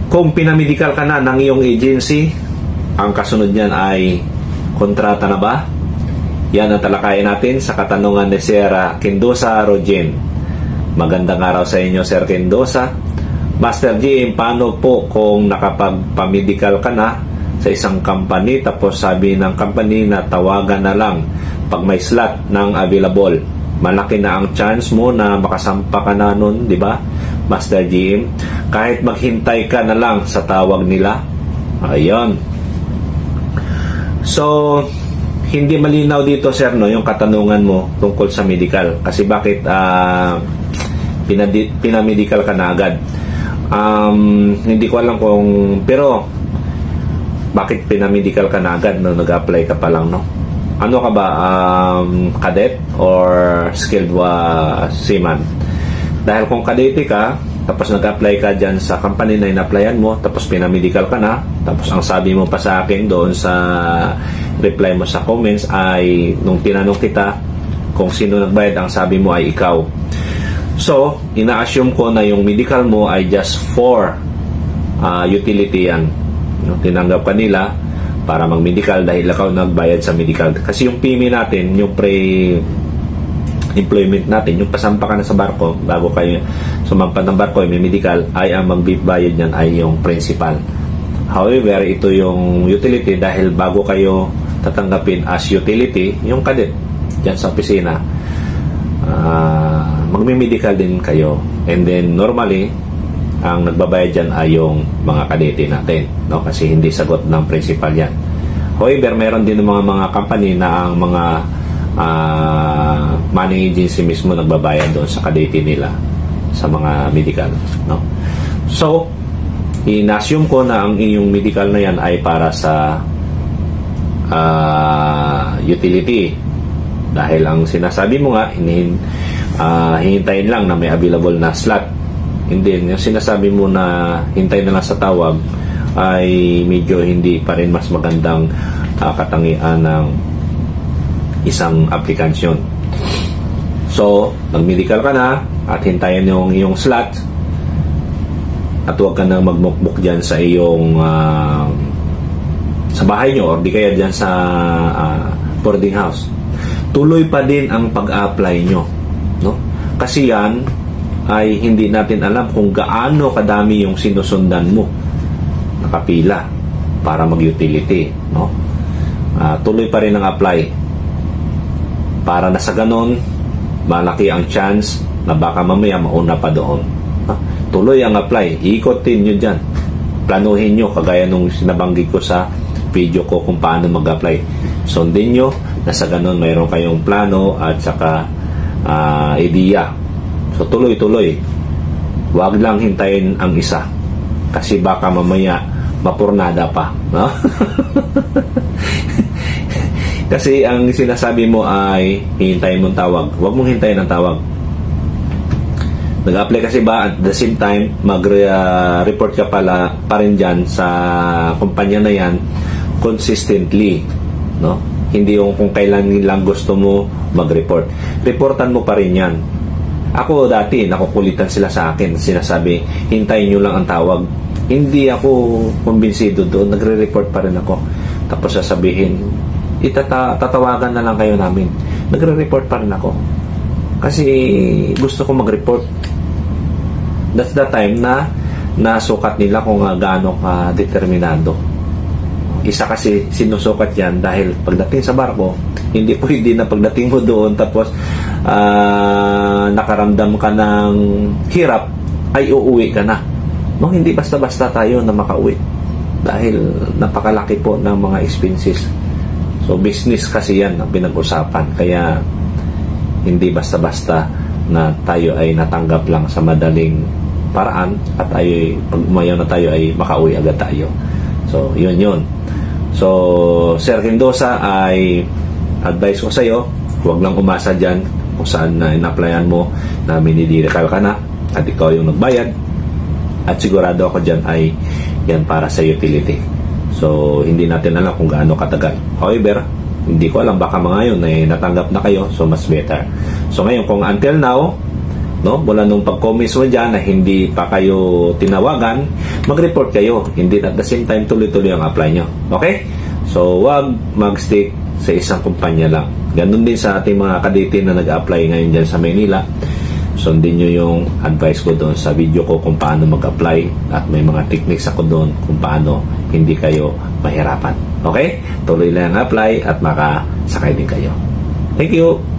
Kung pinamedical ka na ng iyong agency, ang kasunod niyan ay kontrata na ba? Yan ang talakayin natin sa katanungan ni Sir Kendosa Rojen. Magandang araw sa inyo, Sir Kendosa. Master G, paano po kung nakapagpamedical ka na sa isang company tapos sabi ng company na tawagan na lang pag may slot ng available? Malaki na ang chance mo na makasampa ka na nun, di ba, Master GM? Kahit maghintay ka na lang sa tawag nila. Ayun. So, hindi malinaw dito, sir, no, yung katanungan mo tungkol sa medical. Kasi bakit pinamedical ka na agad? Hindi ko alam kung, pero bakit pinamedical ka na agad no, nag-apply ka pa lang, no? Ano ka ba, cadet or skilled seaman? Dahil kung kadete ka, tapos nag-apply ka dyan sa company na in-applyan mo, tapos pinamedical ka na, tapos ang sabi mo pa sa akin doon sa reply mo sa comments ay, nung tinanong kita kung sino nagbayad, ang sabi mo ay ikaw. So, ina-assume ko na yung medical mo ay just for utility yan. Tinanggap ka nila para mag-medical dahil ikaw nagbayad sa medical. Kasi yung PMI natin, yung pre-employment natin, yung pasampa ka na sa barko, bago kayo sumampa ng barko, may medical, ay ang magbibayad niyan ay yung principal. However, ito yung utility dahil bago kayo tatanggapin as utility, yung cadet, dyan sa opisina, magmi-medical din kayo. And then, normally, ang nagbabayad dyan ay yung mga kadete natin, no? Kasi hindi sagot ng principal yan. However, meron din mga company na ang mga money agency mismo nagbabayad doon sa kadete nila sa mga medical, no? So, in-assume ko na ang inyong medical na yan ay para sa utility. Dahil ang sinasabi mo nga, hihintayin lang na may available na slot. Hindi, yung sinasabi mo na hintay na lang sa tawag ay medyo hindi pa rin mas magandang katangian ng isang application. So, nag-medical ka na at hintayin yung iyong slot at huwag ka na magmukbuk dyan sa iyong sa bahay nyo or di kaya dyan sa boarding house. Tuloy pa din ang pag-apply nyo, no? Kasi yan ay hindi natin alam kung gaano kadami yung sinusundan mo nakapila para mag-utility, no? Tuloy pa rin ang apply para na sa ganon malaki ang chance na baka mamaya mauna pa doon. Tuloy ang apply, iikotin nyo dyan, planuhin nyo kagaya nung sinabanggit ko sa video ko kung paano mag-apply. Sundin nyo na sa ganon mayroon kayong plano at saka idea. So, tuloy-tuloy. Huwag lang hintayin ang isa. Kasi baka mamaya mapurnada pa. No? Kasi ang sinasabi mo ay hihintayin mong tawag. Huwag mong hintayin ang tawag. Nag-apply kasi ba at the same time mag-report ka pa rin dyan sa kumpanya na yan consistently. No? Hindi yung kung kailan lang gusto mo mag-report. Reportan mo pa rin yan. Ako dati, nakukulitan sila sa akin. Sinasabi, hintayin nyo lang ang tawag. Hindi ako kumbinsido doon. Nagre-report pa rin ako. Tapos sasabihin, tatawagan na lang kayo namin. Nagre-report pa rin ako. Kasi gusto ko mag-report. That's the time na nasukat nila kung gaano ka determinado. Isa kasi sinusukat yan dahil pagdating sa barko, hindi pwede na pagdating mo doon tapos nakaramdam ka ng hirap ay uuwi ka na. No, hindi basta-basta tayo na makauwi dahil napakalaki po ng mga expenses. So business kasi yan ang pinag-usapan, kaya hindi basta-basta na tayo ay natanggap lang sa madaling paraan at ay pag umayaw na tayo ay makauwi agad tayo. So yun. So Sir Kendosa, ay advice ko sa iyo, huwag lang umasa dyan kung saan na in-applyan mo na minidirekal ka na at ikaw yung nagbayad, at sigurado ako dyan ay yan para sa utility. So hindi natin alam kung gaano katagal. However, hindi ko alam, baka mga yun ay natanggap na kayo, so mas better. So ngayon, kung until now, no, mula nung pag-comments mo dyan na hindi pa kayo tinawagan, mag-report kayo. Hindi at the same time tuloy-tuloy ang apply nyo. Okay? So, wag mag-stick sa isang kumpanya lang. Ganun din sa ating mga kadete na nag-apply ngayon dyan sa Maynila. Sundin nyo yung advice ko doon sa video ko kung paano mag-apply at may mga techniques ako doon kung paano hindi kayo mahirapan. Okay? Tuloy lang ang apply at makasakay din kayo. Thank you!